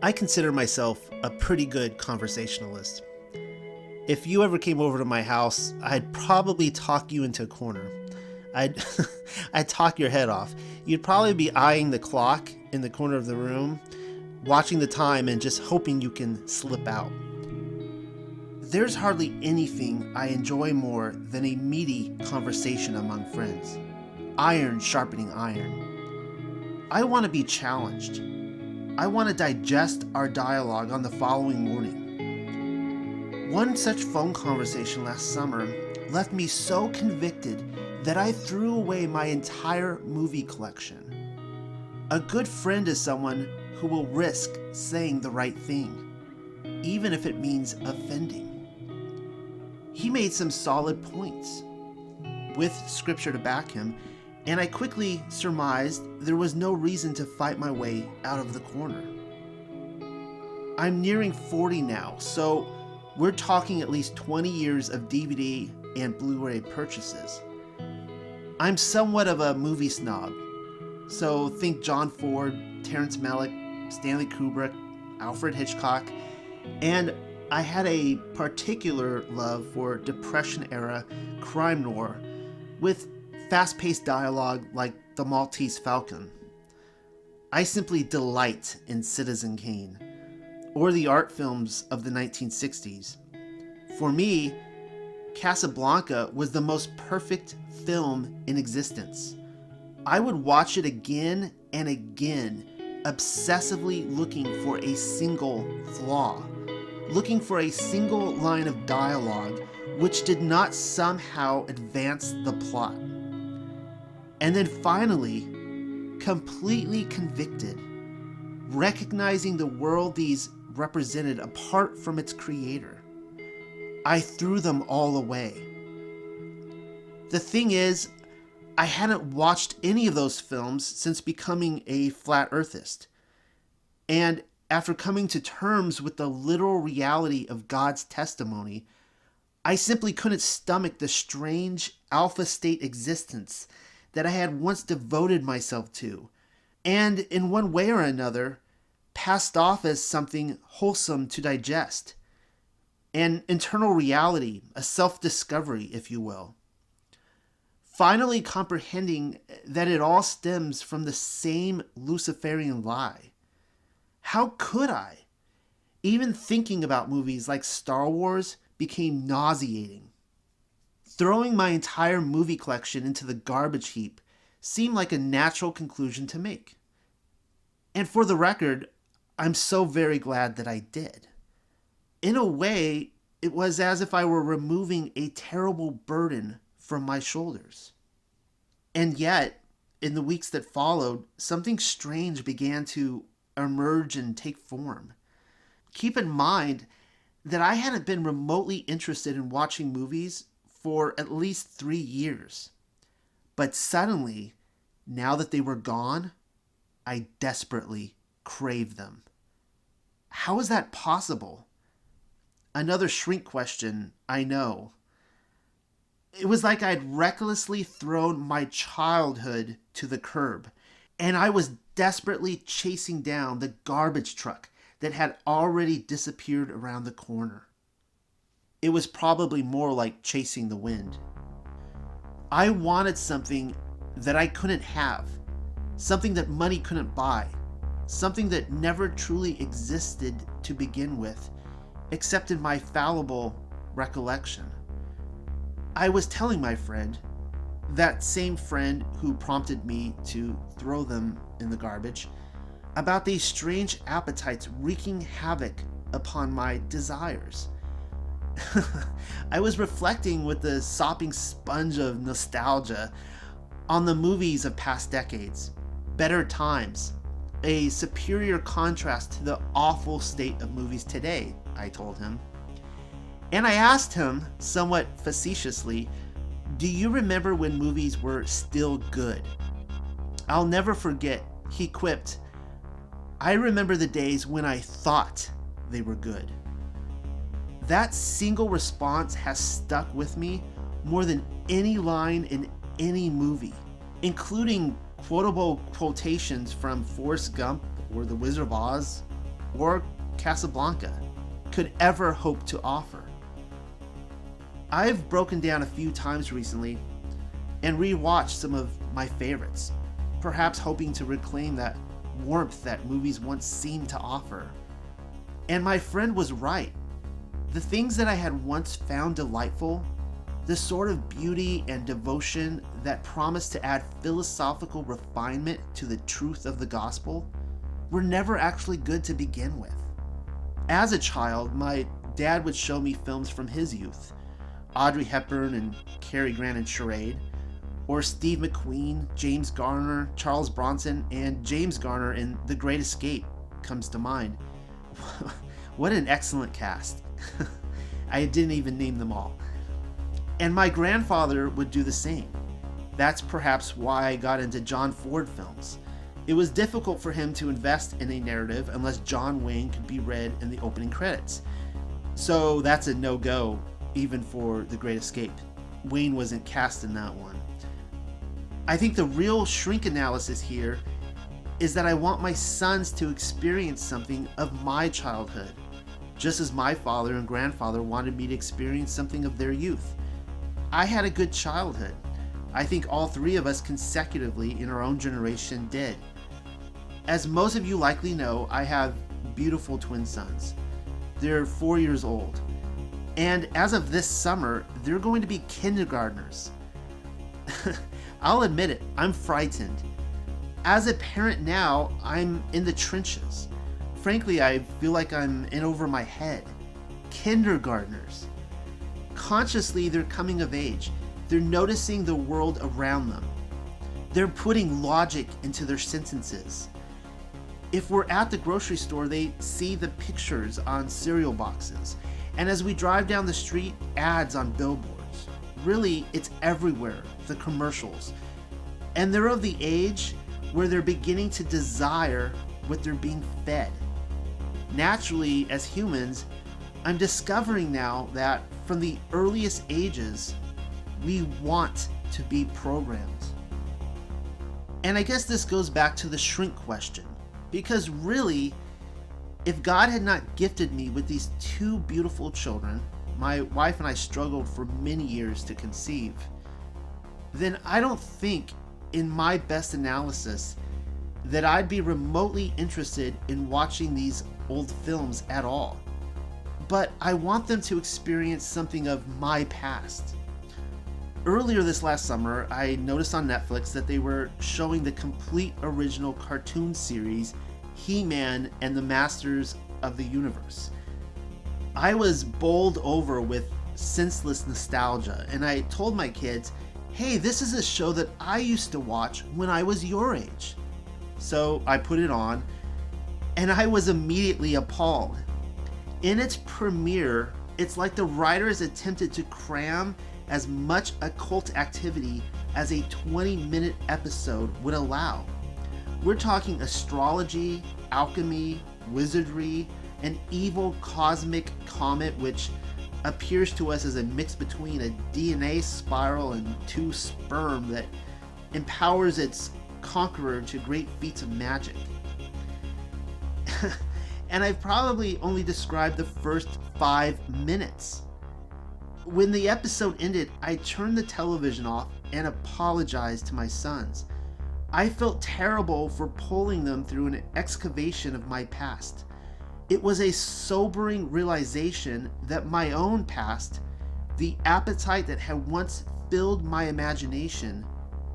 I consider myself a pretty good conversationalist. If you ever came over to my house, I'd probably talk you into a corner. I'd I'd talk your head off. You'd probably be eyeing the clock in the corner of the room, watching the time and just hoping you can slip out. There's hardly anything I enjoy more than a meaty conversation among friends. Iron sharpening iron. I want to be challenged. I want to digest our dialogue on the following morning. One such phone conversation last summer left me so convicted that I threw away my entire movie collection. A good friend is someone who will risk saying the right thing, even if it means offending. He made some solid points, with scripture to back him, and I quickly surmised there was no reason to fight my way out of the corner. I'm nearing 40 now, so we're talking at least 20 years of DVD and Blu-ray purchases. I'm somewhat of a movie snob, so think John Ford, Terrence Malick, Stanley Kubrick, Alfred Hitchcock, and I had a particular love for Depression-era crime noir with fast-paced dialogue like The Maltese Falcon. I simply delight in Citizen Kane, or the art films of the 1960s. For me, Casablanca was the most perfect film in existence. I would watch it again and again, obsessively looking for a single flaw, looking for a single line of dialogue which did not somehow advance the plot. And then finally, completely convicted, recognizing the world these represented apart from its creator, I threw them all away. The thing is, I hadn't watched any of those films since becoming a flat earthist. And after coming to terms with the literal reality of God's testimony, I simply couldn't stomach the strange alpha state existence that I had once devoted myself to, and in one way or another, passed off as something wholesome to digest. An internal reality, a self-discovery, if you will. Finally comprehending that it all stems from the same Luciferian lie. How could I? Even thinking about movies like Star Wars became nauseating. Throwing my entire movie collection into the garbage heap seemed like a natural conclusion to make. And for the record, I'm so very glad that I did. In a way, it was as if I were removing a terrible burden from my shoulders. And yet, in the weeks that followed, something strange began to emerge and take form. Keep in mind that I hadn't been remotely interested in watching movies for at least 3 years. But suddenly, now that they were gone, I desperately craved them. How is that possible? Another shrink question, I know. It was like I'd recklessly thrown my childhood to the curb, and I was desperately chasing down the garbage truck that had already disappeared around the corner. It was probably more like chasing the wind. I wanted something that I couldn't have, something that money couldn't buy, something that never truly existed to begin with, except in my fallible recollection. I was telling my friend, that same friend who prompted me to throw them in the garbage, about these strange appetites wreaking havoc upon my desires. I was reflecting with the sopping sponge of nostalgia on the movies of past decades, better times, a superior contrast to the awful state of movies today, I told him. And I asked him, somewhat facetiously, do you remember when movies were still good? I'll never forget, he quipped, I remember the days when I thought they were good. That single response has stuck with me more than any line in any movie, including quotable quotations from Forrest Gump or The Wizard of Oz or Casablanca could ever hope to offer. I've broken down a few times recently and rewatched some of my favorites, perhaps hoping to reclaim that warmth that movies once seemed to offer. And my friend was right. The things that I had once found delightful, the sort of beauty and devotion that promised to add philosophical refinement to the truth of the gospel, were never actually good to begin with. As a child, my dad would show me films from his youth, Audrey Hepburn and Cary Grant in Charade, or Steve McQueen, James Garner, Charles Bronson, and James Garner in The Great Escape comes to mind. What an excellent cast. I didn't even name them all. And my grandfather would do the same. That's perhaps why I got into John Ford films. It was difficult for him to invest in a narrative unless John Wayne could be read in the opening credits. So that's a no-go, even for The Great Escape. Wayne wasn't cast in that one. I think the real shrink analysis here is that I want my sons to experience something of my childhood, just as my father and grandfather wanted me to experience something of their youth. I had a good childhood. I think all three of us consecutively in our own generation did. As most of you likely know, I have beautiful twin sons. They're 4 years old. And as of this summer, they're going to be kindergartners. I'll admit it, I'm frightened. As a parent now, I'm in the trenches. Frankly, I feel like I'm in over my head. Kindergartners. Consciously, they're coming of age. They're noticing the world around them. They're putting logic into their sentences. If we're at the grocery store, they see the pictures on cereal boxes. And as we drive down the street, ads on billboards. Really, it's everywhere, the commercials. And they're of the age where they're beginning to desire what they're being fed. Naturally, as humans, I'm discovering now that from the earliest ages, we want to be programmed. And I guess this goes back to the shrink question. Because really, if God had not gifted me with these two beautiful children, my wife and I struggled for many years to conceive, then I don't think, in my best analysis, that I'd be remotely interested in watching these old films at all. But I want them to experience something of my past. Earlier this last summer, I noticed on Netflix that they were showing the complete original cartoon series, He-Man and the Masters of the Universe. I was bowled over with senseless nostalgia, and I told my kids, hey, this is a show that I used to watch when I was your age. So I put it on, and I was immediately appalled. In its premiere, it's like the writers attempted to cram as much occult activity as a 20-minute episode would allow. We're talking astrology, alchemy, wizardry, an evil cosmic comet which appears to us as a mix between a DNA spiral and two sperm that empowers its conqueror to great feats of magic. And I've probably only described the first 5 minutes. When the episode ended, I turned the television off and apologized to my sons. I felt terrible for pulling them through an excavation of my past. It was a sobering realization that my own past, the appetite that had once filled my imagination,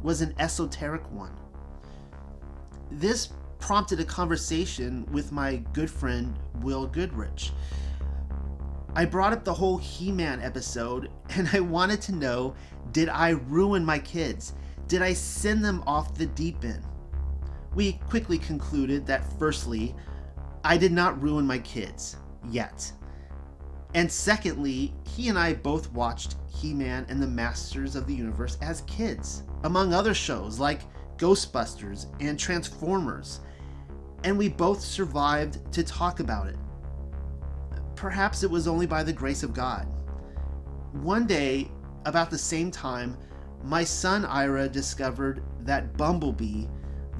was an esoteric one. This prompted a conversation with my good friend Will Goodrich. I brought up the whole He-Man episode, and I wanted to know, did I ruin my kids? Did I send them off the deep end? We quickly concluded that firstly, I did not ruin my kids, yet. And secondly, he and I both watched He-Man and the Masters of the Universe as kids, among other shows like Ghostbusters and Transformers, and we both survived to talk about it. Perhaps it was only by the grace of God. One day, about the same time, my son Ira discovered that Bumblebee,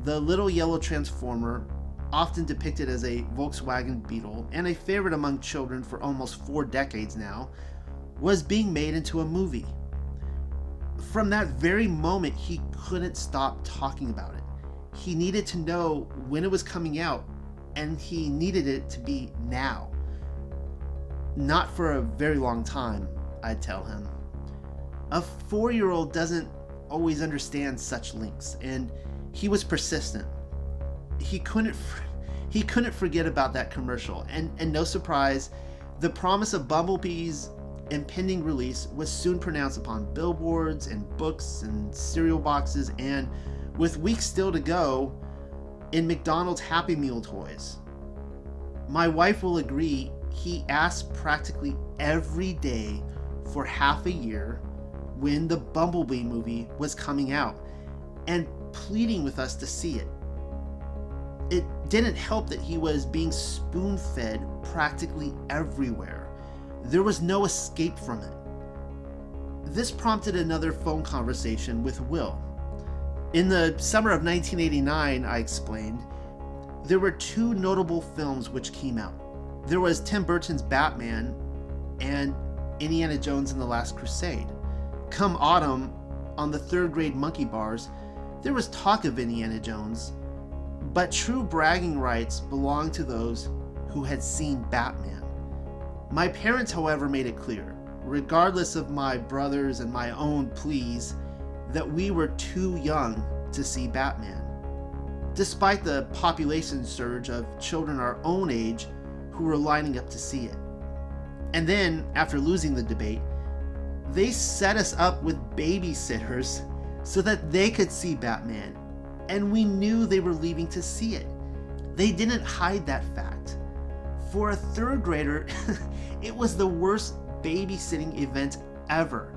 the little yellow transformer, often depicted as a Volkswagen Beetle and a favorite among children for almost 4 decades now, was being made into a movie. From that very moment, he couldn't stop talking about it. He needed to know when it was coming out, and he needed it to be now. Not for a very long time, I'd tell him. A 4-year-old doesn't always understand such links, and he was persistent. He couldn't forget about that commercial, and no surprise, the promise of Bumblebee's impending release was soon pronounced upon billboards and books and cereal boxes, and with weeks still to go, in McDonald's Happy Meal toys. My wife will agree, he asked practically every day for half a year when the Bumblebee movie was coming out, and pleading with us to see it. It didn't help that he was being spoon-fed practically everywhere. There was no escape from it. This prompted another phone conversation with Will. In the summer of 1989, I explained, there were 2 notable films which came out. There was Tim Burton's Batman and Indiana Jones and the Last Crusade. Come autumn, on the 3rd grade monkey bars, there was talk of Indiana Jones, but true bragging rights belonged to those who had seen Batman. My parents, however, made it clear, regardless of my brothers and my own pleas, that we were too young to see Batman, despite the population surge of children our own age who were lining up to see it. And then, after losing the debate, they set us up with babysitters so that they could see Batman, and we knew they were leaving to see it. They didn't hide that fact. For a 3rd grader, it was the worst babysitting event ever.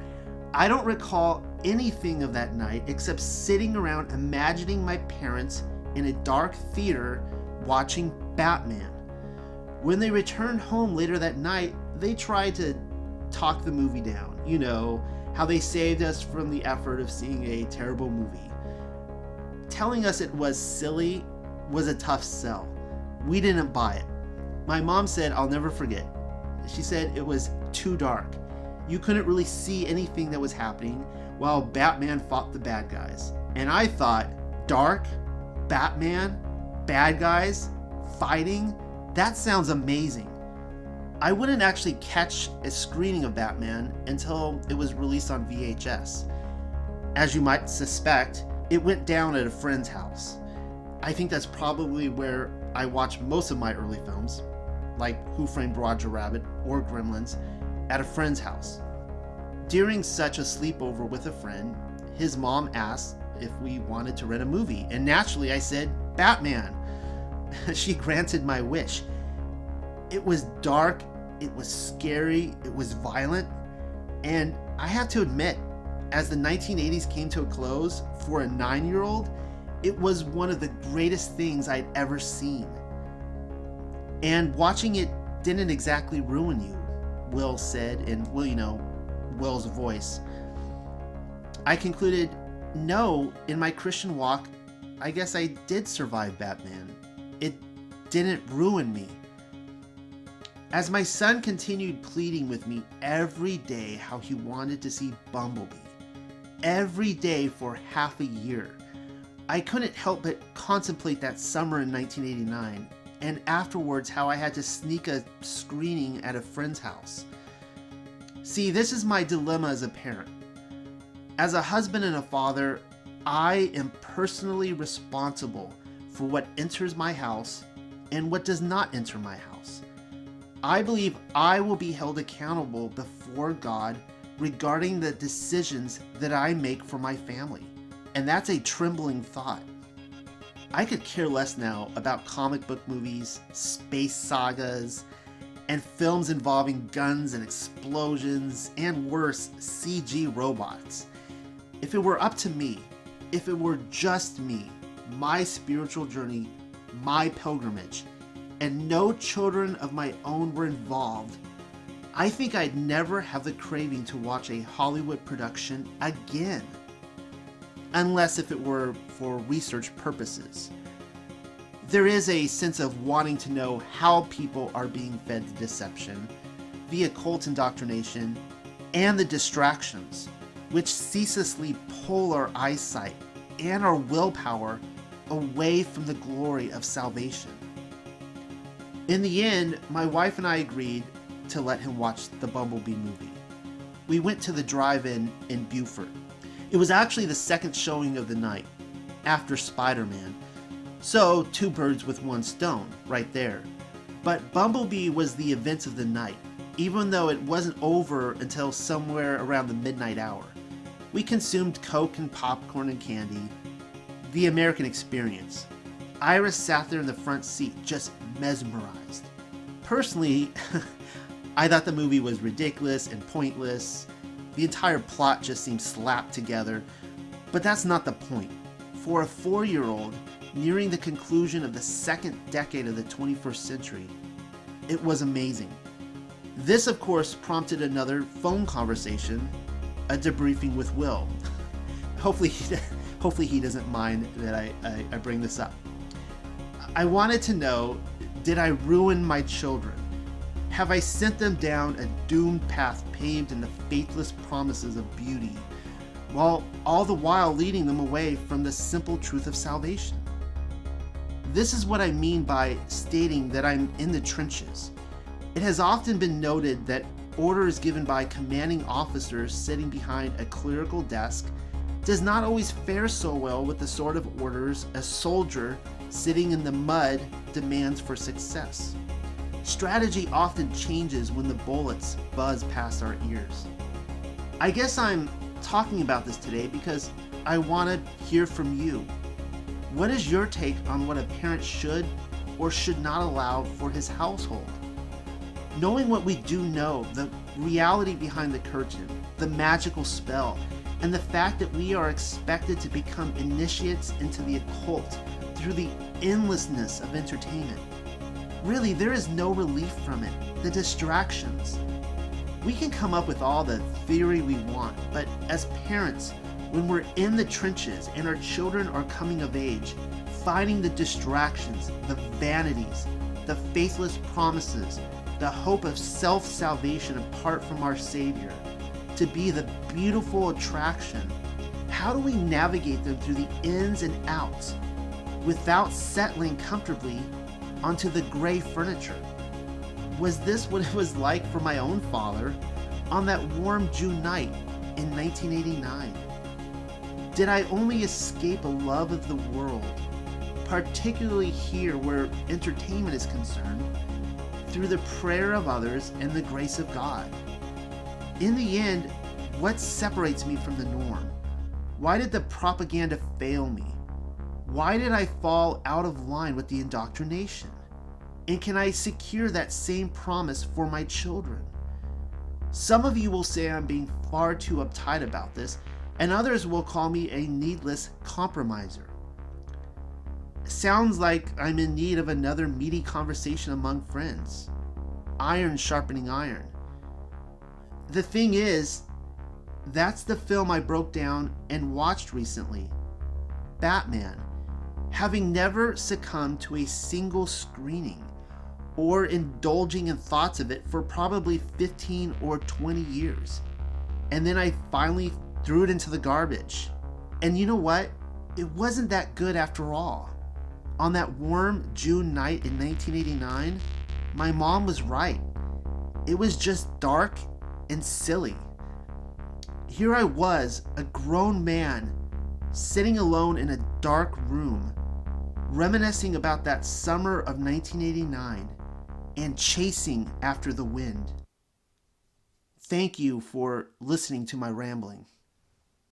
I don't recall anything of that night except sitting around imagining my parents in a dark theater watching Batman. When they returned home later that night, they tried to talk the movie down. You know, how they saved us from the effort of seeing a terrible movie. Telling us it was silly was a tough sell. We didn't buy it. My mom said, I'll never forget. She said it was too dark. You couldn't really see anything that was happening while Batman fought the bad guys. And I thought, dark, Batman, bad guys, fighting, that sounds amazing. I wouldn't actually catch a screening of Batman until it was released on VHS. As you might suspect, it went down at a friend's house. I think that's probably where I watched most of my early films, like Who Framed Roger Rabbit or Gremlins, at a friend's house. During such a sleepover with a friend, his mom asked if we wanted to rent a movie, and naturally I said, Batman. She granted my wish. It was dark, it was scary, it was violent, and I have to admit, as the 1980s came to a close, for a 9-year-old, it was one of the greatest things I'd ever seen. And watching it didn't exactly ruin you, Will said in, Will's voice. I concluded, no, in my Christian walk, I guess I did survive Batman. It didn't ruin me. As my son continued pleading with me every day how he wanted to see Bumblebee, every day for half a year, I couldn't help but contemplate that summer in 1989, and afterwards how I had to sneak a screening at a friend's house. See, this is my dilemma as a parent. As a husband and a father, I am personally responsible for what enters my house and what does not enter my house. I believe I will be held accountable before God regarding the decisions that I make for my family. And that's a trembling thought. I could care less now about comic book movies, space sagas, and films involving guns and explosions, and worse, CG robots. If it were up to me, if it were just me, my spiritual journey, my pilgrimage, and no children of my own were involved, I think I'd never have the craving to watch a Hollywood production again. Unless if it were for research purposes. There is a sense of wanting to know how people are being fed the deception, the occult indoctrination, and the distractions, which ceaselessly pull our eyesight and our willpower away from the glory of salvation. In the end, my wife and I agreed to let him watch the Bumblebee movie. We went to the drive-in in Beaufort. It was actually the second showing of the night, after Spider-Man. So, two birds with one stone, right there. But Bumblebee was the event of the night, even though it wasn't over until somewhere around the midnight hour. We consumed Coke and popcorn and candy. The American experience. Iris sat there in the front seat, just mesmerized. Personally, I thought the movie was ridiculous and pointless. The entire plot just seemed slapped together. But that's not the point. For a 4-year-old, nearing the conclusion of the second decade of the 21st century, it was amazing. This, of course, prompted another phone conversation, a debriefing with Will. Hopefully he doesn't mind that I bring this up. I wanted to know, did I ruin my children? Have I sent them down a doomed path paved in the faithless promises of beauty, while all the while leading them away from the simple truth of salvation? This is what I mean by stating that I'm in the trenches. It has often been noted that orders given by commanding officers sitting behind a clerical desk does not always fare so well with the sort of orders a soldier sitting in the mud demands for success. Strategy often changes when the bullets buzz past our ears. I guess I'm talking about this today because I want to hear from you. What is your take on what a parent should or should not allow for his household? Knowing what we do know, the reality behind the curtain, the magical spell, and the fact that we are expected to become initiates into the occult through the endlessness of entertainment. Really, there is no relief from it. The distractions. We can come up with all the theory we want, but as parents, when we're in the trenches and our children are coming of age, finding the distractions, the vanities, the faithless promises, the hope of self-salvation apart from our Savior, to be the beautiful attraction, how do we navigate them through the ins and outs without settling comfortably onto the gray furniture? Was this what it was like for my own father on that warm June night in 1989? Did I only escape a love of the world, particularly here where entertainment is concerned, through the prayer of others and the grace of God? In the end, what separates me from the norm? Why did the propaganda fail me? Why did I fall out of line with the indoctrination? And can I secure that same promise for my children? Some of you will say I'm being far too uptight about this, and others will call me a needless compromiser. Sounds like I'm in need of another meaty conversation among friends. Iron sharpening iron. The thing is, that's the film I broke down and watched recently. Batman. Having never succumbed to a single screening or indulging in thoughts of it for probably 15 or 20 years. And then I finally threw it into the garbage. And you know what? It wasn't that good after all. On that warm June night in 1989, my mom was right. It was just dark and silly. Here I was, a grown man, sitting alone in a dark room, reminiscing about that summer of 1989 and chasing after the wind. Thank you for listening to my rambling.